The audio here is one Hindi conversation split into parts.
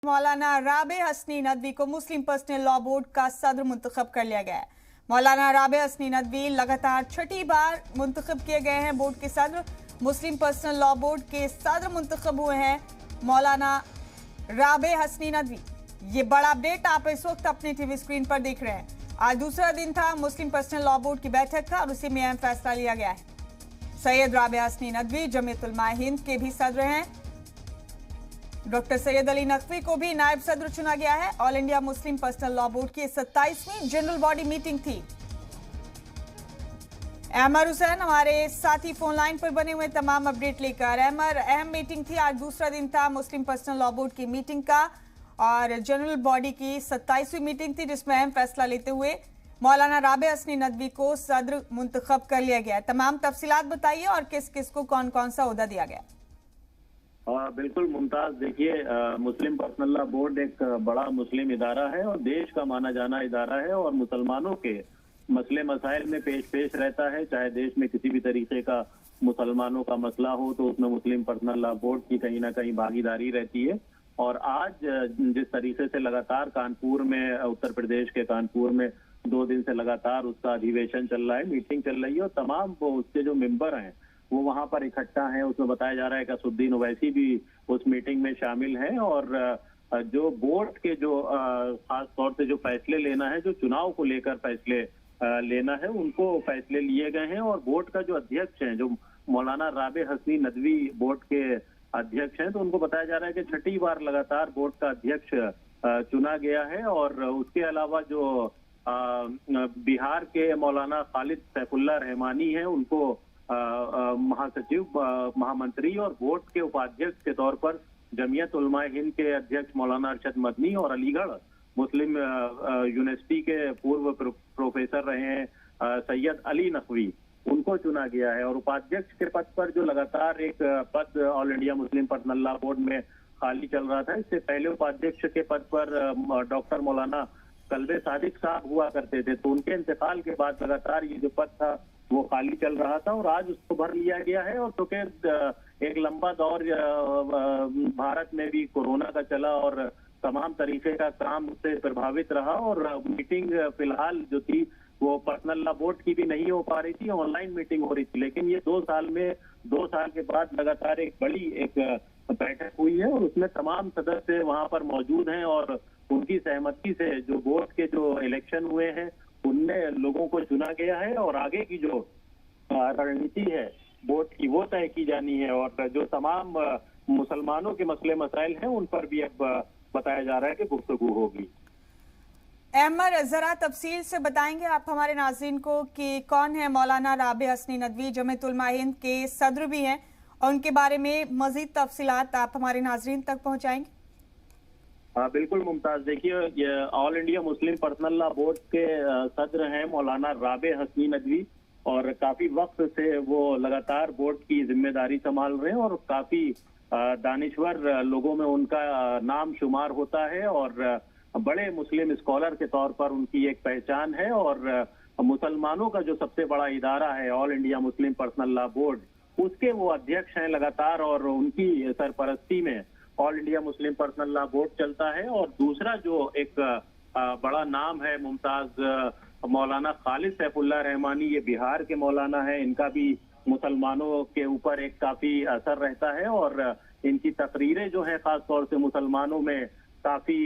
मौलाना राबे हसनी नदवी को मुस्लिम पर्सनल लॉ बोर्ड का सदर मुंतखब कर लिया गया है। मौलाना राबे हसनी नदवी लगातार छठी बार मुंतखब किए गए हैं बोर्ड के सदर। मुस्लिम पर्सनल लॉ बोर्ड के सदर मुंतखब हुए हैं मौलाना राबे हसनी नदवी। ये बड़ा अपडेट आप इस वक्त अपने टीवी स्क्रीन पर देख रहे हैं। आज दूसरा दिन था मुस्लिम पर्सनल लॉ बोर्ड की बैठक का और उसी में अहम फैसला लिया गया है। सैयद राबे हसनी नदवी जमीयत उलमा हिंद के भी सदर हैं। डॉक्टर सैयद अली नकवी को भी नायब सदर चुना गया है। All India Muslim Personal Law board की 27वीं जनरल बॉडी मीटिंग थी। अहमर हुसैन हमारे साथी फोन लाइन पर बने हुए तमाम अपडेट लेकर। अहमर, अहम मीटिंग थी, आज दूसरा दिन था मुस्लिम पर्सनल लॉ बोर्ड की मीटिंग का और जनरल बॉडी की 27वीं मीटिंग थी जिसमें अहम फैसला लेते हुए मौलाना राबे हसनी नदवी को सदर मुंतखब कर लिया गया। तमाम तफसीलात बताइए और किस किस को कौन कौन सा ओहदा दिया गया। बिल्कुल मुमताज, देखिए मुस्लिम पर्सनल लॉ बोर्ड एक बड़ा मुस्लिम इदारा है और देश का माना जाना इदारा है और मुसलमानों के मसले मसाइल में पेश रहता है। चाहे देश में किसी भी तरीके का मुसलमानों का मसला हो तो उसमें मुस्लिम पर्सनल लॉ बोर्ड की कहीं ना कहीं भागीदारी रहती है। और आज जिस तरीके से लगातार कानपुर में, उत्तर प्रदेश के कानपुर में 2 दिन से लगातार उसका अधिवेशन चल रहा है, मीटिंग चल रही है और तमाम उसके जो मेंबर हैं वो वहां पर इकट्ठा हैं। उसमें बताया जा रहा है कि असुद्दीन ओवैसी भी उस मीटिंग में शामिल हैं और जो बोर्ड के जो खास तौर से जो फैसले लेना है, जो चुनाव को लेकर फैसले लेना है, उनको फैसले लिए गए हैं। और बोर्ड का जो अध्यक्ष हैं, जो मौलाना राबे हसनी नदवी बोर्ड के अध्यक्ष हैं, तो उनको बताया जा रहा है कि छठी बार लगातार बोर्ड का अध्यक्ष चुना गया है। और उसके अलावा जो बिहार के मौलाना खालिद सैफुल्लाह रहमानी हैं, उनको महासचिव, महामंत्री और बोर्ड के उपाध्यक्ष के तौर पर जमीयत उलमा हिंद के अध्यक्ष मौलाना अरशद मदनी और अलीगढ़ मुस्लिम यूनिवर्सिटी के पूर्व प्रोफेसर रहे हैं सैयद अली नकवी, उनको चुना गया है। और उपाध्यक्ष के पद पर जो लगातार एक पद all India Muslim Personal Law board में खाली चल रहा था, इससे पहले उपाध्यक्ष के पद पर डॉक्टर मौलाना कल्बे सादिक साहब हुआ करते थे, तो उनके इंतकाल के बाद लगातार ये जो पद था वो खाली चल रहा था और आज उसको भर लिया गया है। और चूंकि एक लंबा दौर भारत में भी कोरोना का चला और तमाम तरीके का काम उससे प्रभावित रहा और मीटिंग फिलहाल जो थी वो पर्सनल लॉ बोर्ड की भी नहीं हो पा रही थी, ऑनलाइन मीटिंग हो रही थी। लेकिन ये 2 साल के बाद लगातार एक बड़ी एक बैठक हुई है और उसमें तमाम सदस्य वहां पर मौजूद हैं और उनकी सहमति से जो बोर्ड के जो इलेक्शन हुए हैं उनमें लोगों को चुना गया है और आगे की जो रणनीति है बोर्ड की वो तय की जानी है। और जो तमाम मुसलमानों के मसले मसाइल हैं उन पर भी अब बताया जा रहा है कि गुफ्तगू होगी। अहमर, जरा तफसील से बताएंगे आप हमारे नाज़रीन को कि कौन है मौलाना राबे हसनी नदवी, जमीयत उलमा हिंद के सदर भी हैं, और उनके बारे में मजीद तफसीलात आप हमारे नाज़रीन तक पहुंचाएंगे? बिल्कुल मुमताज, देखिए all India Muslim Personal Law board के सदर हैं मौलाना राबे हसनी नदवी और काफी वक्त से वो लगातार बोर्ड की जिम्मेदारी संभाल रहे हैं और काफी दानिश्वर लोगों में उनका नाम शुमार होता है और बड़े मुस्लिम स्कॉलर के तौर पर उनकी एक पहचान है। और मुसलमानों का जो सबसे बड़ा इदारा है all India Muslim Personal Law board, उसके वो अध्यक्ष हैं लगातार और उनकी सरपरस्ती में all India Muslim Personal Law board चलता है। और दूसरा जो एक बड़ा नाम है मुमताज, मौलाना खालिद सैफुल्लाह रहमानी, ये बिहार के मौलाना है, इनका भी मुसलमानों के ऊपर एक काफी असर रहता है और इनकी तकरीरें जो है खास तौर से मुसलमानों में काफी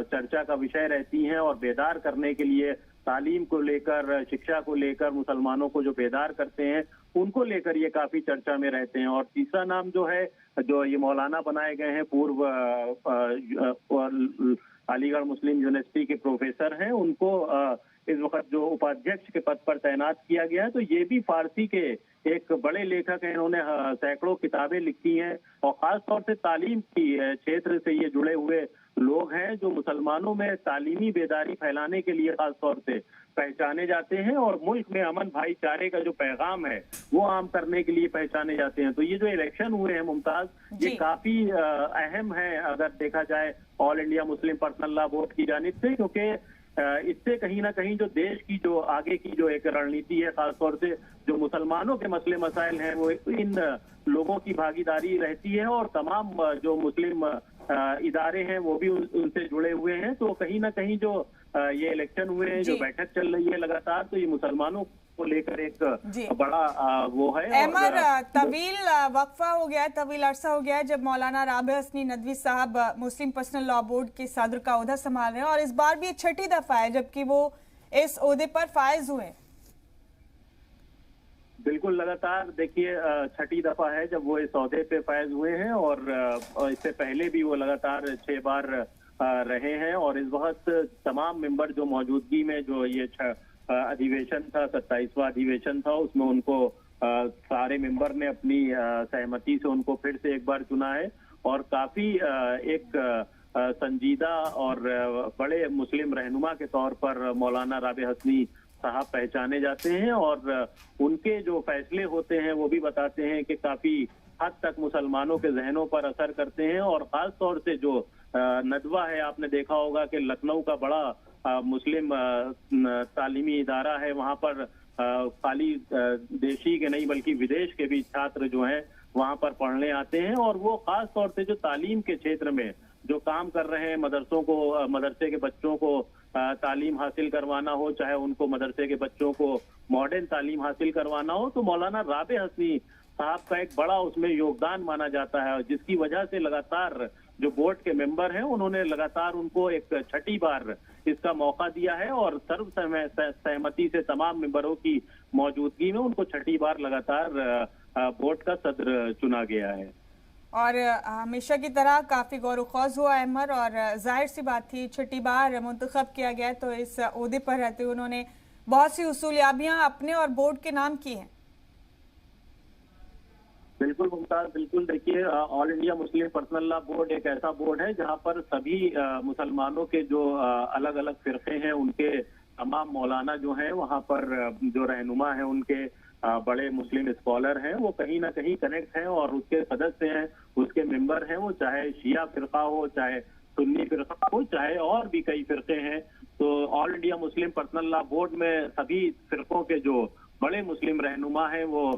चर्चा का विषय रहती हैं और बेदार करने के लिए, तालीम को लेकर, शिक्षा को लेकर मुसलमानों को जो बेदार करते हैं उनको लेकर ये काफी चर्चा में रहते हैं। और तीसरा नाम जो है, जो ये मौलाना बनाए गए हैं, पूर्व अलीगढ़ मुस्लिम यूनिवर्सिटी के प्रोफेसर हैं, उनको इस वक्त जो उपाध्यक्ष के पद पर तैनात किया गया है। तो ये भी फारसी के एक बड़े लेखक हैं, इन्होंने सैकड़ों किताबें लिखी हैं और खास तौर से तालीम की क्षेत्र से ये जुड़े हुए लोग हैं जो मुसलमानों में तालीमी बेदारी फैलाने के लिए खास तौर से पहचाने जाते हैं और मुल्क में अमन भाईचारे का जो पैगाम है वो आम करने के लिए पहचाने जाते हैं। तो ये जो इलेक्शन हुए हैं मुमताज, ये काफी अहम है अगर देखा जाए all India Muslim Personal Law board की जानिब से, क्योंकि इससे कहीं ना कहीं जो देश की जो आगे की जो एक रणनीति है, खासतौर से जो मुसलमानों के मसले मसाइल हैं, वो इन लोगों की भागीदारी रहती है और तमाम जो मुस्लिम इदारे हैं वो भी उनसे जुड़े हुए हैं। तो कहीं ना कहीं जो ये इलेक्शन हुए हैं, जो बैठक चल रही है लगातार, तो ये मुसलमानों को लेकर एक बड़ा वो है। अहमर, तवील वक्फा हो गया है, तवील अरसा हो गया है जब मौलाना राबे हसनी नदवी साहब मुस्लिम पर्सनल लॉ बोर्ड के सदर का ओहदा संभाल रहे हैं, और इस बार भी ये छठी दफा है जबकि वो इस ओहदे पर फायज हुए। बिल्कुल, लगातार देखिए छठी दफा है जब वो इस ओहदे पे फायज हुए हैं, और इससे पहले भी वो लगातार 6 बार रहे हैं। और इस वक्त तमाम मेंबर जो मौजूदगी में जो ये अधिवेशन था, 27वां अधिवेशन था, उसमें उनको सारे मेंबर ने अपनी सहमति से उनको फिर से एक बार चुना है। और काफी एक संजीदा और बड़े मुस्लिम रहनुमा के तौर पर मौलाना राबे हसनी साहब पहचाने जाते हैं, और उनके जो फैसले होते हैं वो भी बताते हैं कि काफी हद तक मुसलमानों के जहनों पर असर करते हैं। और खास तौर से जो नदवा है, आपने देखा होगा कि लखनऊ का बड़ा मुस्लिम तालीमी इदारा है, वहाँ पर खाली देशी के नहीं बल्कि विदेश के भी छात्र जो हैं वहाँ पर पढ़ने आते हैं। और वो खास तौर से जो तालीम के क्षेत्र में जो काम कर रहे हैं, मदरसे के बच्चों को तालीम हासिल करवाना हो, चाहे उनको मदरसे के बच्चों को मॉडर्न तालीम हासिल करवाना हो, तो मौलाना राबे हसनी साहब का एक बड़ा उसमें योगदान माना जाता है। जिसकी वजह से लगातार जो बोर्ड के मेंबर हैं उन्होंने लगातार उनको एक छठी बार इसका मौका दिया है, और सर्व सहमति से तमाम मेंबरों की मौजूदगी में उनको छठी बार लगातार बोर्ड का सदर चुना गया है। और हमेशा की तरह काफी गौर-व-खौज हुआ अहमर, और जाहिर सी बात थी छठी बार मुंतखब किया गया, तो इस ओहदे पर रहते हुए उन्होंने बहुत सी उसूलियाबियां अपने और बोर्ड के नाम की हैं। बिल्कुल मुमताज, बिल्कुल। देखिए, all India Muslim Personal Law board एक ऐसा बोर्ड है जहां पर सभी मुसलमानों के जो अलग अलग फिरके हैं उनके तमाम मौलाना जो हैं वहां पर जो रहनुमा है, उनके बड़े मुस्लिम स्कॉलर हैं, वो कहीं ना कहीं कनेक्ट हैं और उसके सदस्य हैं, उसके मेंबर हैं, वो चाहे शिया फिरका हो, चाहे सुन्नी फिरका हो, चाहे और भी कई फिरके हैं। तो all India Muslim Personal Law board में सभी फिरकों के जो बड़े मुस्लिम रहनुमा हैं वो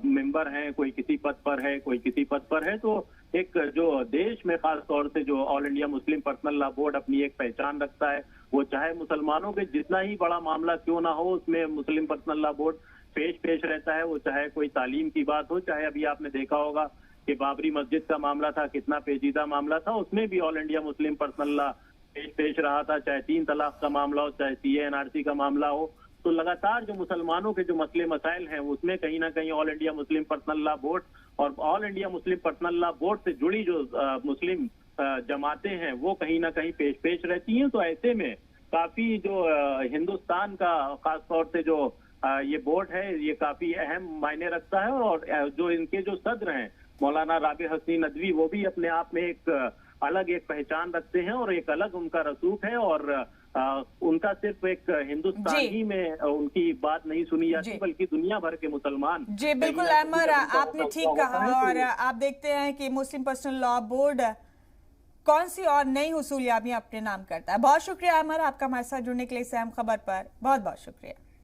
मेंबर हैं, कोई किसी पद पर है, कोई किसी पद पर है। तो एक जो देश में खास तौर से जो all India Muslim Personal Law board अपनी एक पहचान रखता है, वो चाहे मुसलमानों के जितना ही बड़ा मामला क्यों ना हो, उसमें मुस्लिम पर्सनल लॉ बोर्ड पेश रहता है। वो चाहे कोई तालीम की बात हो, चाहे अभी आपने देखा होगा कि बाबरी मस्जिद का मामला था, कितना पेचीदा मामला था, उसमें भी all India Muslim Personal law पेश रहा था, चाहे 3 तलाक का मामला हो, चाहे CA/NRC का मामला हो। तो लगातार जो मुसलमानों के जो मसले मसाइल हैं उसमें कहीं ना कहीं All India Muslim Personal Law Board और All India Muslim Personal Law Board से जुड़ी जो मुस्लिम जमातें हैं वो कहीं ना कहीं पेश रहती हैं। तो ऐसे में काफी जो हिंदुस्तान का खास तौर से जो ये बोर्ड है ये काफी अहम मायने रखता है। और जो इनके जो सदर हैं मौलाना राबे हसनी नदवी, वो भी अपने आप में एक अलग एक पहचान रखते हैं और एक अलग उनका रसूख है। और उनका सिर्फ एक हिंदुस्तान ही में उनकी बात नहीं सुनी जाती बल्कि दुनिया भर के मुसलमान। जी बिल्कुल अहमर, आपने ठीक कहा। और आप देखते हैं कि मुस्लिम पर्सनल लॉ बोर्ड कौन सी और नई हुसूलियाबियां अपने नाम करता है। बहुत शुक्रिया अहमर, आपका हमारे साथ जुड़ने के लिए इस अहम खबर पर बहुत बहुत शुक्रिया।